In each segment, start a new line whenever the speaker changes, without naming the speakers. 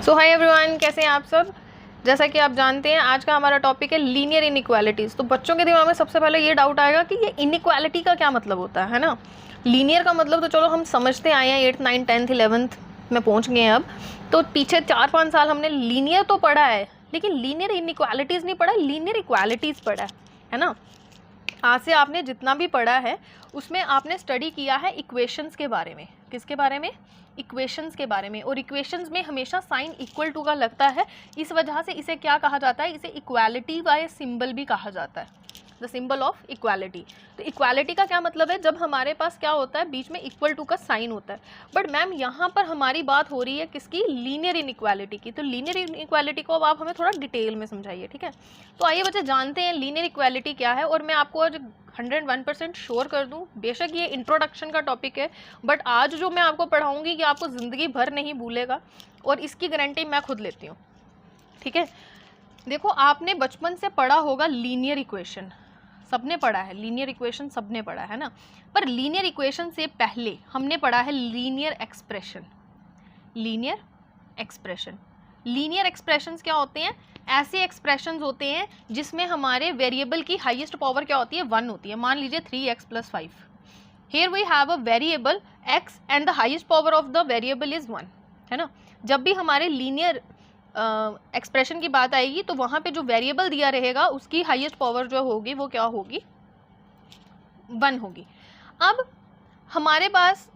सो hi everyone, कैसे हैं आप सब। जैसा कि आप जानते हैं आज का हमारा टॉपिक है लीनियर इनइक्वालिटीज़। तो बच्चों के दिमाग में सबसे पहले ये डाउट आएगा कि ये इनइक्वालिटी का क्या मतलब होता है ना। लीनियर का मतलब तो चलो हम समझते आए हैं, 8th 9th 10th 11th में पहुंच गए हैं अब। तो पीछे 4-5 साल हमने लीनियर तो पढ़ा है, लेकिन लीनियर इनइक्वालिटीज़ नहीं पढ़ा, लीनियर इक्वालिटीज़ पढ़ा है ना। आज से आपने जितना भी पढ़ा है उसमें आपने स्टडी किया है इक्वेशंस के बारे में। किसके बारे में? इक्वेशंस के बारे में। और इक्वेशंस में हमेशा साइन इक्वल टू का लगता है, इस वजह से इसे क्या कहा जाता है? इसे इक्वालिटी का सिंबल भी कहा जाता है, द सिंबल ऑफ इक्वालिटी। तो इक्वालिटी का क्या मतलब है? जब हमारे पास क्या होता है, बीच में इक्वल टू का साइन होता है। बट मैम यहाँ पर हमारी बात हो रही है किसकी? लीनियर इनइक्वालिटी की। तो लीनियर इनइक्वालिटी को अब आप हमें थोड़ा डिटेल में समझाइए, ठीक है। तो आइए बच्चे जानते हैं लीनियर इक्वालिटी क्या है। और मैं आपको आज 101% श्योर कर दूं, बेशक ये इंट्रोडक्शन का टॉपिक है, बट आज जो मैं आपको पढ़ाऊंगी कि आपको ज़िंदगी भर नहीं भूलेगा, और इसकी गारंटी मैं खुद लेती हूँ, ठीक है। देखो, आपने बचपन से पढ़ा होगा लीनियर इक्वेशन, सबने पढ़ा है लीनियर इक्वेशन, सबने पढ़ा है ना। पर लीनियर इक्वेशन से पहले हमने पढ़ा है linear expression. Linear expression, linear expressions क्या होते हैं? ऐसे एक्सप्रेशंस होते हैं जिसमें हमारे वेरिएबल की हाईएस्ट पावर क्या होती है? 1 होती है। मान लीजिए 3x + 5। Here we have a variable x and the highest power of the variable is 1, है ना। जब भी हमारे लीनियर एक्सप्रेशन की बात आएगी तो वहाँ पे जो वेरिएबल दिया रहेगा उसकी हाईएस्ट पावर जो होगी वो क्या होगी? 1 होगी। अब हमारे पास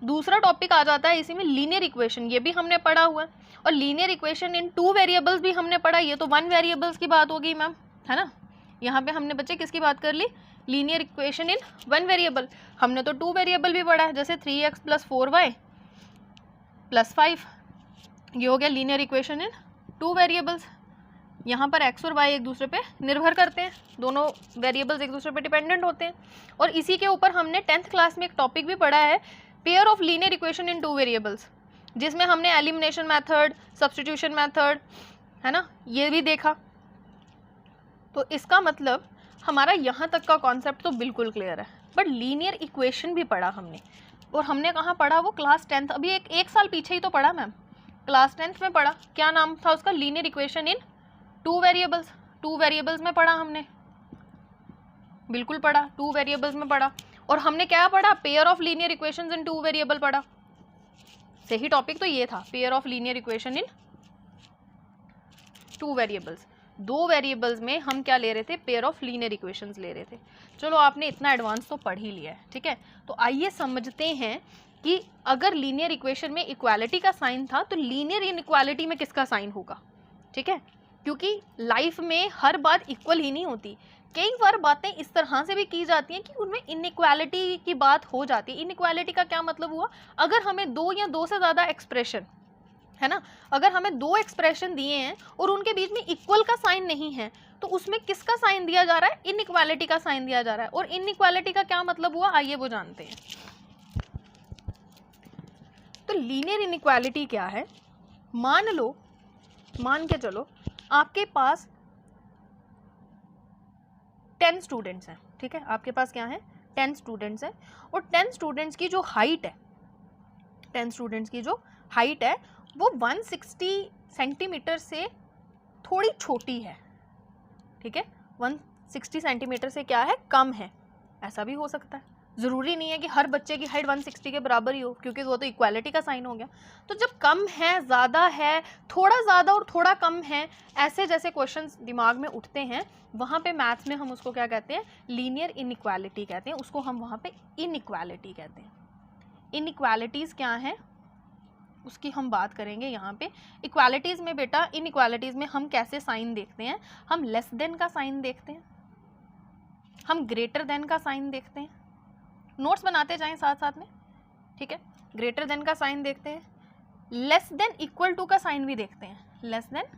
दूसरा टॉपिक आ जाता है इसी में, लीनियर इक्वेशन। ये भी हमने पढ़ा हुआ है। और लीनियर इक्वेशन इन 2 वेरिएबल्स भी हमने पढ़ा। ये तो 1 वेरिएबल्स की बात होगी मैम, है ना। यहाँ पे हमने बच्चे किसकी बात कर ली? Linear equation in 1 variable. हमने तो 2 वेरिएबल भी पढ़ा है, जैसे 3x + 4y + 5। ये हो गया लीनियर इक्वेशन इन 2 वेरिएबल्स। यहाँ पर x और y एक दूसरे पे निर्भर करते हैं, दोनों वेरिएबल्स एक दूसरे पे डिपेंडेंट होते हैं। और इसी के ऊपर हमने 10th क्लास में एक टॉपिक भी पढ़ा है, pair of linear equation in 2 variables, जिसमें हमने एलिमिनेशन मेथड, सब्स्टिट्यूशन मेथड, है ना, ये भी देखा। तो इसका मतलब हमारा यहाँ तक का कॉन्सेप्ट तो बिल्कुल क्लियर है। बट लीनियर इक्वेशन भी पढ़ा हमने, और हमने कहाँ पढ़ा? वो क्लास 10th, अभी एक साल पीछे ही तो पढ़ा मैम, क्लास 10th में पढ़ा। क्या नाम था उसका? लीनियर इक्वेशन इन 2 वेरिएबल्स। 2 वेरिएबल्स में पढ़ा हमने, बिल्कुल पढ़ा, 2 वेरिएबल्स में पढ़ा। और हमने क्या पढ़ा? Pair of linear equations in 2 variable पढ़ा। सही टॉपिक तो ये था, pair of linear equation in 2 variables. 2 variables में हम क्या ले रहे थे? पेयर ऑफ लीनियर इक्वेशंस ले रहे थे। चलो, आपने इतना एडवांस तो पढ़ ही लिया है, ठीक है। तो आइए समझते हैं कि अगर लीनियर इक्वेशन में इक्वालिटी का साइन था तो लीनियर इनइक्वालिटी में किसका साइन होगा, ठीक है। क्योंकि लाइफ में हर बात इक्वल ही नहीं होती, कई बार बातें इस तरह से भी की जाती हैं कि उनमें इनइक्वालिटी की बात हो जाती है। इनइक्वालिटी का क्या मतलब हुआ? अगर हमें 2 या 2 से ज़्यादा एक्सप्रेशन, है ना, अगर हमें 2 एक्सप्रेशन दिए हैं और उनके बीच में इक्वल का साइन नहीं है, तो उसमें किसका साइन दिया जा रहा है? इनइक्वालिटी का साइन दिया जा रहा है। और इनइक्वालिटी का क्या मतलब हुआ? आइए वो जानते हैं। तो लीनियर इनइक्वालिटी क्या है? मान के चलो आपके पास 10 स्टूडेंट्स हैं, ठीक है। आपके पास क्या है? 10 स्टूडेंट्स हैं। और 10 स्टूडेंट्स की जो हाइट है, 10 स्टूडेंट्स की जो हाइट है वो 160 सेंटीमीटर से थोड़ी छोटी है, ठीक है। 160 सेंटीमीटर से क्या है? कम है। ऐसा भी हो सकता है, ज़रूरी नहीं है कि हर बच्चे की हाइट 160 के बराबर ही हो, क्योंकि वो तो इक्वालिटी का साइन हो गया। तो जब कम है, ज़्यादा है, थोड़ा ज़्यादा और थोड़ा कम है, ऐसे जैसे क्वेश्चंस दिमाग में उठते हैं, वहाँ पे मैथ्स में हम उसको क्या कहते हैं? लीनियर इनइक्वालिटी कहते हैं। उसको हम वहाँ पे इनइक्वालिटी कहते हैं। इनइक्वालिटीज़ क्या हैं उसकी हम बात करेंगे यहाँ पे। इक्वालिटीज़ में बेटा, इनइक्वालिटीज़ में हम कैसे साइन देखते हैं? हम लेस देन का साइन देखते हैं, हम ग्रेटर देन का साइन देखते हैं। नोट्स बनाते जाएं साथ साथ में, ठीक है। ग्रेटर देन का साइन देखते हैं, लेस देन इक्वल टू का साइन भी देखते हैं, लेस देन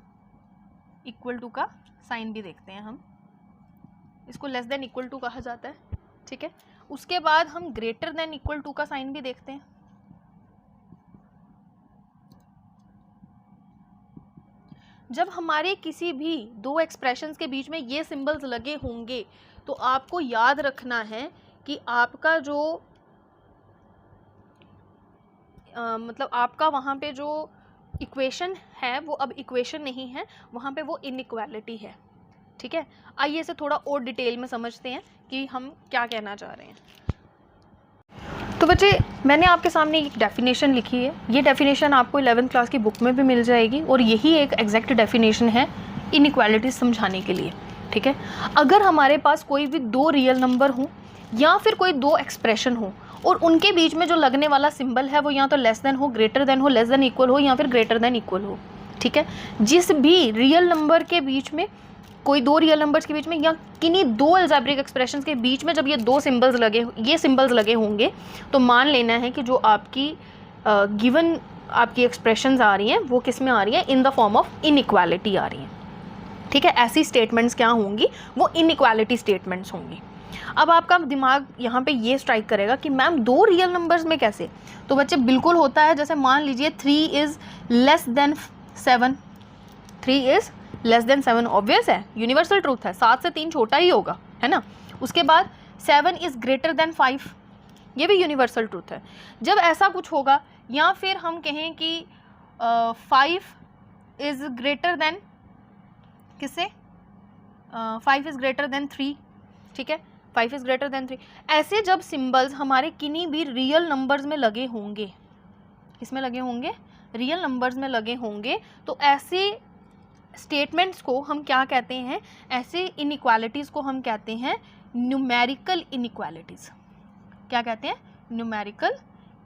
इक्वल टू का साइन भी देखते हैं हम, इसको लेस देन इक्वल टू कहा जाता है, ठीक है। उसके बाद हम ग्रेटर देन इक्वल टू का साइन भी देखते हैं। जब हमारे किसी भी 2 एक्सप्रेशंस के बीच में ये सिंबल्स लगे होंगे तो आपको याद रखना है कि आपका जो मतलब आपका वहाँ पे जो इक्वेशन है वो अब इक्वेशन नहीं है, वहाँ पे वो इनइक्वालिटी है। ठीक है, आइए इसे थोड़ा और डिटेल में समझते हैं कि हम क्या कहना चाह रहे हैं। तो बच्चे, मैंने आपके सामने एक डेफिनेशन लिखी है। ये डेफिनेशन आपको 11th क्लास की बुक में भी मिल जाएगी और यही एक एग्जैक्ट डेफिनेशन है इनइक्वालिटीज समझाने के लिए। ठीक है, अगर हमारे पास कोई भी दो रियल नंबर हो या फिर कोई दो एक्सप्रेशन हो और उनके बीच में जो लगने वाला सिंबल है वो या तो लेस देन हो, ग्रेटर देन हो, लेस देन इक्वल हो या फिर ग्रेटर देन इक्वल हो। ठीक है, जिस भी रियल नंबर के बीच में, कोई दो रियल नंबर्स के बीच में या किन्हीं दो अलजेब्रिक एक्सप्रेशंस के बीच में जब ये दो सिंबल्स लगे होंगे तो मान लेना है कि जो आपकी गिवन आपकी एक्सप्रेशंस आ रही हैं वो किस में आ रही हैं, in the form of inequality आ रही हैं। ठीक है, ऐसी स्टेटमेंट्स क्या होंगी, वो इनइक्वालिटी स्टेटमेंट्स होंगी। अब आपका दिमाग यहाँ पे ये स्ट्राइक करेगा कि मैम दो रियल नंबर्स में कैसे? तो बच्चे बिल्कुल होता है, जैसे मान लीजिए 3 is less than 7, 3 is less than 7, obvious है, यूनिवर्सल ट्रूथ है, 7 से 3 छोटा ही होगा, है ना। उसके बाद 7 इज़ ग्रेटर देन 5, ये भी यूनिवर्सल ट्रूथ है। जब ऐसा कुछ होगा, या फिर हम कहें कि 5 इज़ ग्रेटर देन किससे, 5 इज़ ग्रेटर देन 3, ठीक है, 5 इज़ ग्रेटर देन 3, ऐसे जब सिम्बल्स हमारे किन्हीं भी रियल नंबर्स में लगे होंगे, इसमें लगे होंगे, रियल नंबर्स में लगे होंगे, तो ऐसे स्टेटमेंट्स को हम क्या कहते हैं, ऐसे इनइक्वालिटीज़ को हम कहते हैं न्यूमेरिकल इनइक्वालिटीज़। क्या कहते हैं? Numerical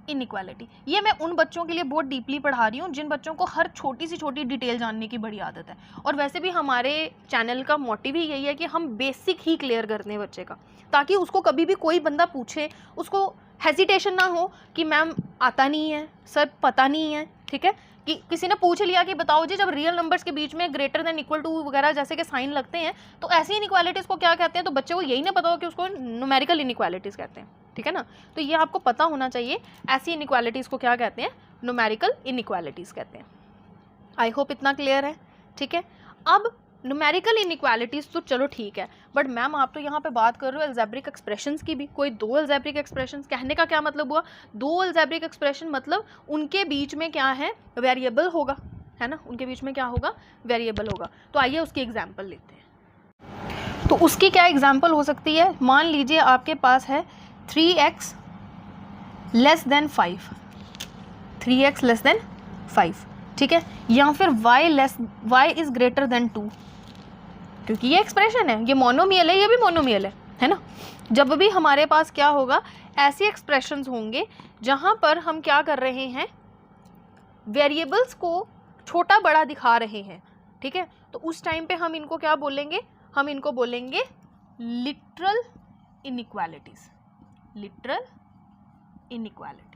inequality. ये मैं उन बच्चों के लिए बहुत डीपली पढ़ा रही हूँ जिन बच्चों को हर छोटी सी छोटी डिटेल जानने की बड़ी आदत है। और वैसे भी हमारे चैनल का मोटिव ही यही है कि हम बेसिक ही क्लियर कर दें बच्चे का, ताकि उसको कभी भी कोई बंदा पूछे उसको हेजिटेशन ना हो कि मैम आता नहीं है, सर पता नहीं है। ठीक है, कि किसी ने पूछ लिया कि बताओ जी, जब रियल नंबर्स के बीच में ग्रेटर देन इक्वल टू वगैरह जैसे के साइन लगते हैं तो ऐसी इनइक्वालिटीज़ को क्या कहते हैं, तो बच्चे को यही ना पता हो कि उसको न्यूमेरिकल इनइक्वालिटीज़ कहते हैं। ठीक है ना, तो ये आपको पता होना चाहिए, ऐसी इनइक्वालिटीज़ को क्या कहते हैं, न्यूमेरिकल इनइक्वालिटीज़ कहते हैं। आई होप इतना क्लियर है। ठीक है, अब न्यूमेरिकल इनइक्वालिटीज़ तो चलो ठीक है, बट मैम आप तो यहाँ पे बात कर रहे हो अलजेब्रिक एक्सप्रेशंस की भी। कोई दो अलजेब्रिक एक्सप्रेशंस, कहने का क्या मतलब हुआ, दो अलजेब्रिक एक्सप्रेशन मतलब उनके बीच में क्या है, वेरिएबल होगा, है ना, उनके बीच में क्या होगा, वेरिएबल होगा। तो आइए उसकी एग्जाम्पल लेते हैं। तो उसकी क्या एग्जाम्पल हो सकती है, मान लीजिए आपके पास है 3x less than 5, 3x less than 5, ठीक है, या फिर y इज़ ग्रेटर देन 2, क्योंकि ये एक्सप्रेशन है, ये मोनोमियल है, ये भी मोनोमियल है ना। जब भी हमारे पास क्या होगा, ऐसे एक्सप्रेशंस होंगे जहाँ पर हम क्या कर रहे हैं, वेरिएबल्स को छोटा बड़ा दिखा रहे हैं। ठीक है, तो उस टाइम पे हम इनको क्या बोलेंगे, हम इनको बोलेंगे लिटरल इनइक्वालिटीज़, लिटरल इनइक्वालिटीज़।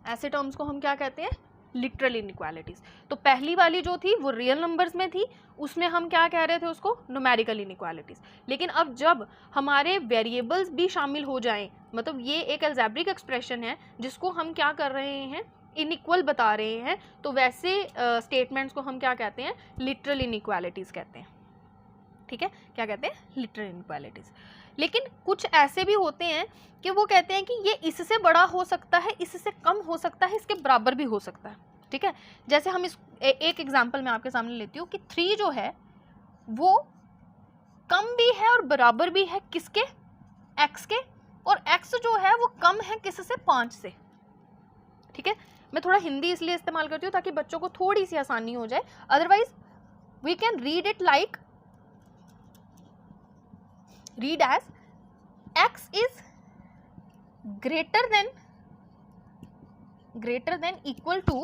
ऐसे टर्म्स को हम क्या कहते हैं, लिटरल इनइक्वालिटीज़। तो पहली वाली जो थी वो रियल नंबर्स में थी, उसमें हम क्या कह रहे थे उसको, न्यूमेरिकल इनइक्वालिटीज़। लेकिन अब जब हमारे वेरिएबल्स भी शामिल हो जाएं, मतलब ये एक अलजेब्रिक एक्सप्रेशन है जिसको हम क्या कर रहे हैं, इनइक्वल बता रहे हैं, तो वैसे स्टेटमेंट्स को हम क्या कहते हैं, लिटरल इनइक्वालिटीज़ कहते हैं। ठीक है, क्या कहते हैं, लिटरल इनइक्वालिटीज़। लेकिन कुछ ऐसे भी होते हैं कि वो कहते हैं कि ये इससे बड़ा हो सकता है, इससे कम हो सकता है, इसके बराबर भी हो सकता है। ठीक है, जैसे हम एक एग्जांपल मैं आपके सामने लेती हूँ कि 3 जो है वो कम भी है और बराबर भी है किसके, x के, और x जो है वो कम है किससे, 5 से। ठीक है, मैं थोड़ा हिंदी इसलिए इस्तेमाल करती हूँ ताकि बच्चों को थोड़ी सी आसानी हो जाए, otherwise we can read it like, read as x is greater than equal to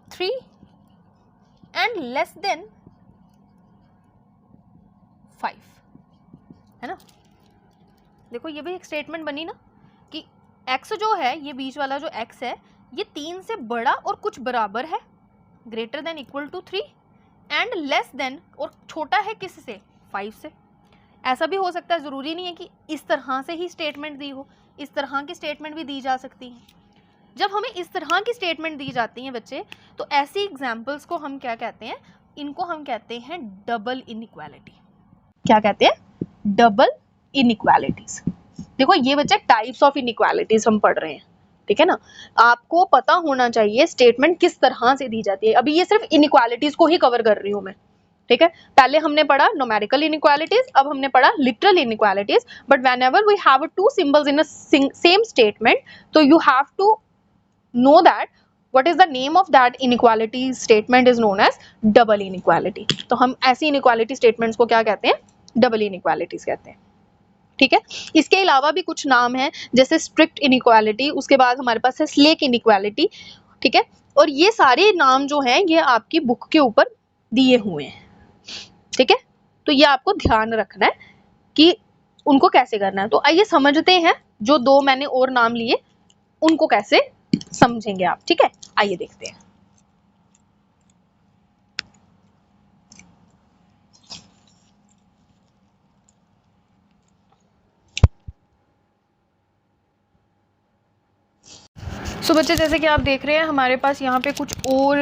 3 and less than 5, है ना। देखो ये भी एक स्टेटमेंट बनी ना कि x जो है, ये बीच वाला जो x है, ये 3 से बड़ा और कुछ बराबर है, greater than equal to 3 and less than, और छोटा है किससे, 5 से। ऐसा भी हो सकता है, ज़रूरी नहीं है कि इस तरह से ही स्टेटमेंट दी हो, इस तरह की स्टेटमेंट भी दी जा सकती है। जब हमें इस तरह की स्टेटमेंट दी जाती हैं बच्चे, तो ऐसी एग्जाम्पल्स को हम क्या कहते हैं, इनको हम कहते हैं डबल इनइक्वालिटी। क्या कहते हैं, डबल इनइक्वालिटीज। देखो ये बच्चे टाइप्स ऑफ इनइक्वालिटीज हम पढ़ रहे हैं।
ठीक है ना। आपको पता होना चाहिए स्टेटमेंट किस तरह से दी जाती है। अभी ये सिर्फ इनइक्वालिटीज को ही कवर कर रही हूँ मैं, ठीक है। पहले हमने पढ़ा न्यूमेरिकल इनइक्वालिटीज, अब हमने पढ़ा literal inequalities. But whenever we have two symbols in a same statement, तो you have to know that what is the name of that inequality statement is known as double inequality। तो हम ऐसी inequality statements को क्या कहते हैं, double inequalities कहते हैं, ठीक है। इसके अलावा भी कुछ नाम हैं जैसे स्ट्रिक्ट इनइक्वालिटी, उसके बाद हमारे पास है स्लेक इनइक्वालिटी, ठीक है। और ये सारे नाम जो हैं ये आपकी बुक के ऊपर दिए हुए हैं, ठीक है। तो ये आपको ध्यान रखना है कि उनको कैसे करना है। तो आइए समझते हैं जो दो मैंने और नाम लिए उनको कैसे समझेंगे आप, ठीक है। आइए देखते हैं।
सो बच्चे जैसे कि आप देख रहे हैं हमारे पास यहाँ पे कुछ और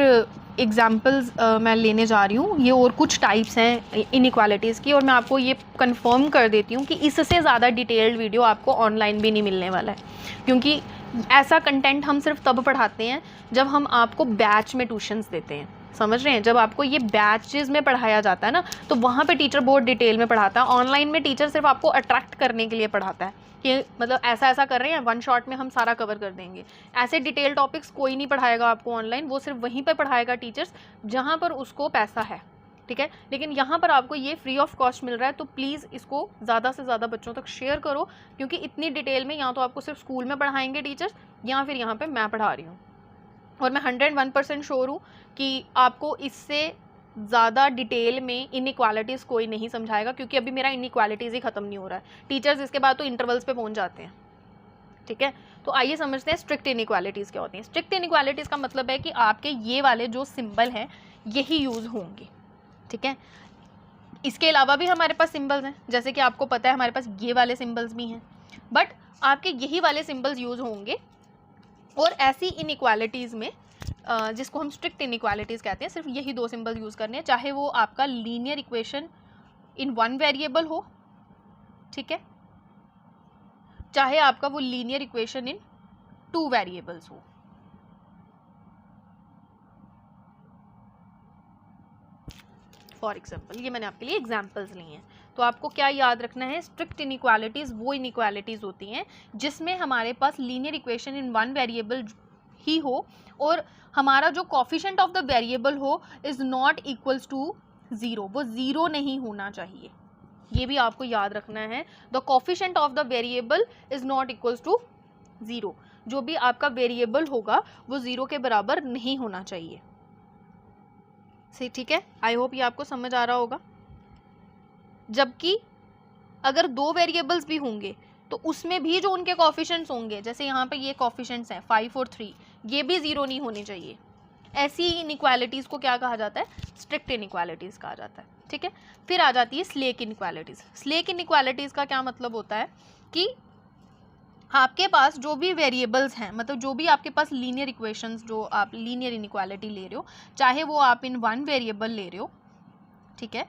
एग्जाम्पल्स मैं लेने जा रही हूँ। ये और कुछ टाइप्स हैं इनइक्वालिटीज़ की, और मैं आपको ये कंफर्म कर देती हूँ कि इससे ज़्यादा डिटेल्ड वीडियो आपको ऑनलाइन भी नहीं मिलने वाला है, क्योंकि ऐसा कंटेंट हम सिर्फ तब पढ़ाते हैं जब हम आपको बैच में ट्यूशन्स देते हैं, समझ रहे हैं। जब आपको ये बैचेस में पढ़ाया जाता है ना, तो वहाँ पे टीचर बहुत डिटेल में पढ़ाता है। ऑनलाइन में टीचर सिर्फ आपको अट्रैक्ट करने के लिए पढ़ाता है कि मतलब ऐसा ऐसा कर रहे हैं, वन शॉट में हम सारा कवर कर देंगे। ऐसे डिटेल टॉपिक्स कोई नहीं पढ़ाएगा आपको ऑनलाइन, वो सिर्फ वहीं पर पढ़ाएगा टीचर्स जहाँ पर उसको पैसा है, ठीक है। लेकिन यहाँ पर आपको ये फ्री ऑफ कॉस्ट मिल रहा है, तो प्लीज़ इसको ज़्यादा से ज़्यादा बच्चों तक शेयर करो, क्योंकि इतनी डिटेल में या तो आपको सिर्फ स्कूल में पढ़ाएंगे टीचर्स, या फिर यहाँ पर मैं पढ़ा रही हूँ। और मैं 101% श्योर हूँ कि आपको इससे ज़्यादा डिटेल में इनइक्वालिटीज़ कोई नहीं समझाएगा, क्योंकि अभी मेरा इनइक्वालिटीज़ ही ख़त्म नहीं हो रहा है। टीचर्स इसके बाद तो इंटरवल्स पे पहुँच जाते हैं, ठीक है। तो आइए समझते हैं स्ट्रिक्ट इनइक्वालिटीज़ क्या होती हैं। स्ट्रिक्ट इनइक्वालिटीज़ का मतलब है कि आपके ये वाले जो सिंबल हैं यही यूज़ होंगे, ठीक है। इसके अलावा भी हमारे पास सिंबल्स हैं, जैसे कि आपको पता है हमारे पास ये वाले सिंबल्स भी हैं, बट आपके यही वाले सिंबल्स यूज़ होंगे। और ऐसी इनइक्वालिटीज़ में जिसको हम स्ट्रिक्ट इनइक्वालिटीज़ कहते हैं, सिर्फ यही दो सिंबल यूज़ करने हैं, चाहे वो आपका linear equation in one variable हो, ठीक है, चाहे आपका वो लीनियर इक्वेशन इन टू वेरिएबल्स हो। फॉर एग्जाम्पल ये मैंने आपके लिए एग्जाम्पल्स लिए हैं। तो आपको क्या याद रखना है, स्ट्रिक्ट इनइक्वालिटीज़ वो इनइक्वालिटीज़ होती हैं जिसमें हमारे पास linear equation in one variable ही हो और हमारा जो कोफिशिएंट ऑफ द वेरिएबल हो is not equals to zero, वो ज़ीरो नहीं होना चाहिए। ये भी आपको याद रखना है, the coefficient of the variable is not equals to zero. जो भी आपका वेरिएबल होगा वो ज़ीरो के बराबर नहीं होना चाहिए, सही, ठीक है। आई होप ये आपको समझ आ रहा होगा। जबकि अगर दो वेरिएबल्स भी होंगे तो उसमें भी जो उनके कोफिशिएंट्स होंगे, जैसे यहाँ पे ये कोफिशिएंट्स हैं 5 और 3, ये भी ज़ीरो नहीं होने चाहिए। ऐसी इनइक्वालिटीज़ को क्या कहा जाता है, स्ट्रिक्ट इनइक्वालिटीज़ कहा जाता है, ठीक है। फिर आ जाती है स्लेक इनइक्वालिटीज़। स्लेक इनइक्वालिटीज़ का क्या मतलब होता है कि आपके पास जो भी वेरिएबल्स हैं, मतलब जो भी आपके पास लीनियर इक्वेशंस, जो आप लीनियर इनइक्वालिटी ले रहे हो, चाहे वो आप इन वन वेरिएबल ले रहे हो, ठीक है,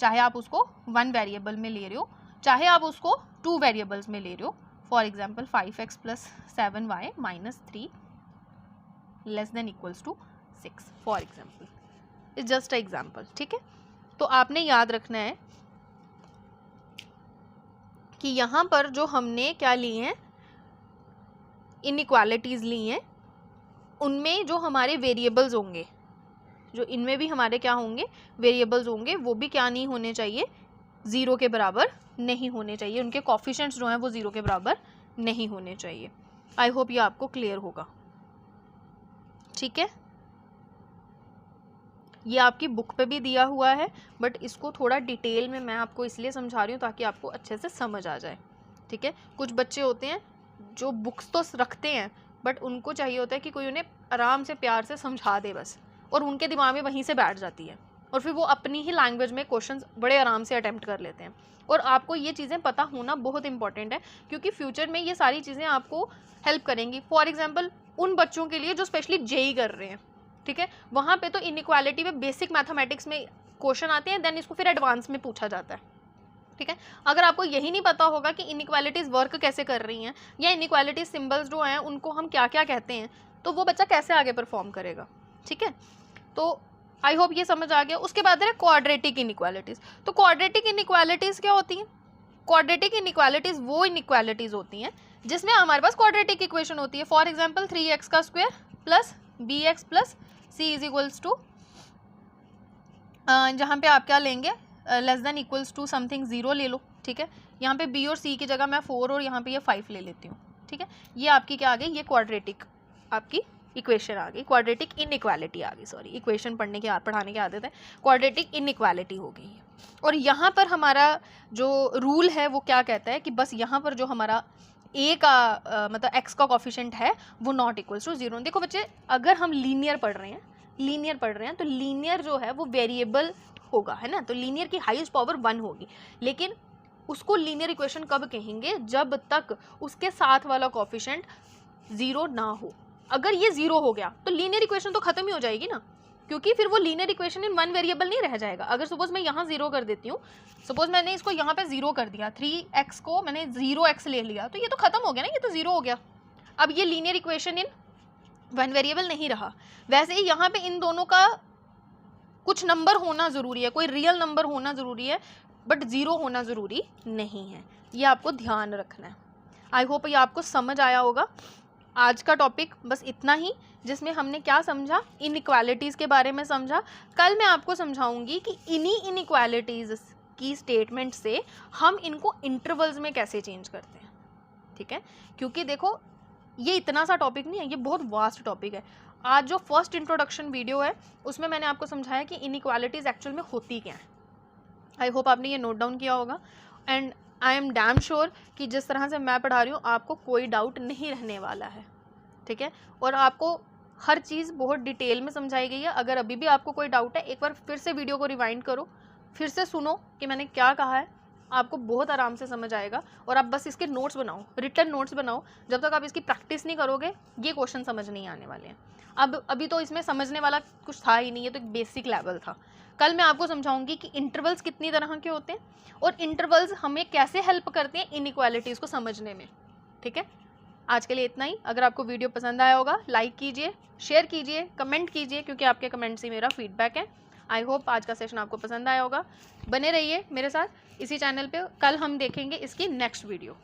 चाहे आप उसको वन वेरिएबल में ले रहे हो, चाहे आप उसको टू वेरिएबल्स में ले रहे हो। For example 5x + 7y - 3 less than equals to 6, for example, it's just a example, ठीक है। तो आपने याद रखना है कि यहाँ पर जो हमने क्या ली हैं, इनइक्वालिटीज़ ली हैं, उनमें जो हमारे वेरिएबल्स होंगे, जो इनमें भी हमारे क्या होंगे, वेरिएबल्स होंगे, वो भी क्या नहीं होने चाहिए, ज़ीरो के बराबर नहीं होने चाहिए। उनके कोफिशिएंट्स जो हैं वो ज़ीरो के बराबर नहीं होने चाहिए। आई होप ये आपको क्लियर होगा, ठीक है। ये आपकी बुक पे भी दिया हुआ है, बट इसको थोड़ा डिटेल में मैं आपको इसलिए समझा रही हूँ ताकि आपको अच्छे से समझ आ जाए, ठीक है। कुछ बच्चे होते हैं जो बुक्स तो रखते हैं, बट उनको चाहिए होता है कि कोई उन्हें आराम से प्यार से समझा दे बस, और उनके दिमाग में वहीं से बैठ जाती है, और फिर वो अपनी ही लैंग्वेज में क्वेश्चंस बड़े आराम से अटैम्प्ट कर लेते हैं। और आपको ये चीज़ें पता होना बहुत इंपॉर्टेंट है, क्योंकि फ्यूचर में ये सारी चीज़ें आपको हेल्प करेंगी। फॉर एग्जाम्पल उन बच्चों के लिए जो स्पेशली जेई कर रहे हैं, ठीक है, वहाँ पे तो इनइक्वालिटी में बेसिक मैथमेटिक्स में क्वेश्चन आते हैं, देन इसको फिर एडवांस में पूछा जाता है, ठीक है। अगर आपको यही नहीं पता होगा कि इनइक्वालिटीज़ वर्क कैसे कर रही हैं या इनइक्वालिटी सिंबल्स जो हैं उनको हम क्या क्या कहते हैं, तो वो बच्चा कैसे आगे परफॉर्म करेगा। ठीक है, तो आई होप ये समझ आ गया। उसके बाद है क्वाड्रेटिक इनइक्वालिटीज़। तो क्वाड्रेटिक इनइक्वालिटीज़ क्या होती हैं? क्वाड्रेटिक इनइक्वालिटीज़ वो इनइक्वालिटीज़ होती हैं जिसमें हमारे पास क्वाड्रेटिक इक्वेशन होती है। फॉर एग्जाम्पल 3x का square plus bx plus c is equals to, जहाँ पे आप क्या लेंगे, less than equals to something 0 ले लो। ठीक है, यहाँ पे b और c की जगह मैं 4 और यहाँ पे ये 5 ले लेती हूँ। ठीक है, ये आपकी क्या आ गई, ये क्वाड्रेटिक आपकी इक्वेशन आ गई, क्वाड्रेटिक इनइक्वालिटी आ गई। सॉरी, इक्वेशन पढ़ाने की आदत है, क्वाड्रेटिक इनइक्वालिटी हो गई है। और यहाँ पर हमारा जो रूल है वो क्या कहता है कि बस यहाँ पर जो हमारा a का मतलब x का कोफिशिएंट है वो नॉट इक्वल्स टू 0। देखो बच्चे, अगर हम लीनियर पढ़ रहे हैं तो लीनियर जो है वो वेरिएबल होगा, है ना, तो लीनियर की हाईएस्ट पावर 1 होगी। लेकिन उसको लीनियर इक्वेशन कब कहेंगे, जब तक उसके साथ वाला कोफिशिएंट 0 ना हो। अगर ये 0 हो गया तो लीनियर इक्वेशन तो खत्म ही हो जाएगी ना, क्योंकि फिर वो linear equation in one variable नहीं रह जाएगा। अगर सपोज मैं यहाँ 0 कर देती हूँ, सपोज मैंने इसको यहाँ पे 0 कर दिया, 3x को मैंने 0x ले लिया, तो ये तो खत्म हो गया ना, ये तो 0 हो गया। अब ये linear equation in one variable नहीं रहा। वैसे ही यहाँ पे इन दोनों का कुछ नंबर होना ज़रूरी है, कोई रियल नंबर होना ज़रूरी है, बट 0 होना ज़रूरी नहीं है। ये आपको ध्यान रखना है। आई होप ये आपको समझ आया होगा। आज का टॉपिक बस इतना ही, जिसमें हमने क्या समझा, इनइक्वालिटीज़ के बारे में समझा। कल मैं आपको समझाऊंगी कि इन्हीं इनइक्वालिटीज़ की स्टेटमेंट से हम इनको इंटरवल्स में कैसे चेंज करते हैं। ठीक है, क्योंकि देखो ये इतना सा टॉपिक नहीं है, ये बहुत वास्ट टॉपिक है। आज जो फर्स्ट इंट्रोडक्शन वीडियो है उसमें मैंने आपको समझाया कि इनइक्वालिटीज़ एक्चुअल में होती क्या है। आई होप आपने ये नोट डाउन किया होगा, and I am damn sure कि जिस तरह से मैं पढ़ा रही हूँ आपको कोई डाउट नहीं रहने वाला है। ठीक है, और आपको हर चीज़ बहुत डिटेल में समझाई गई है। अगर अभी भी आपको कोई डाउट है, एक बार फिर से वीडियो को रिवाइंड करो, फिर से सुनो कि मैंने क्या कहा है, आपको बहुत आराम से समझ आएगा। और आप बस इसके नोट्स बनाओ, रिटन नोट्स बनाओ। जब तक आप इसकी प्रैक्टिस नहीं करोगे ये क्वेश्चन समझ नहीं आने वाले हैं। अभी तो इसमें समझने वाला कुछ था ही नहीं, ये तो एक बेसिक लेवल था। कल मैं आपको समझाऊंगी कि इंटरवल्स कितनी तरह के होते हैं और इंटरवल्स हमें कैसे हेल्प करते हैं इनइक्वालिटीज़ को समझने में। ठीक है, आज के लिए इतना ही। अगर आपको वीडियो पसंद आया होगा लाइक कीजिए, शेयर कीजिए, कमेंट कीजिए, क्योंकि आपके कमेंट से मेरा फीडबैक है। आई होप आज का सेशन आपको पसंद आया होगा। बने रहिए मेरे साथ इसी चैनल पे। कल हम देखेंगे इसकी नेक्स्ट वीडियो।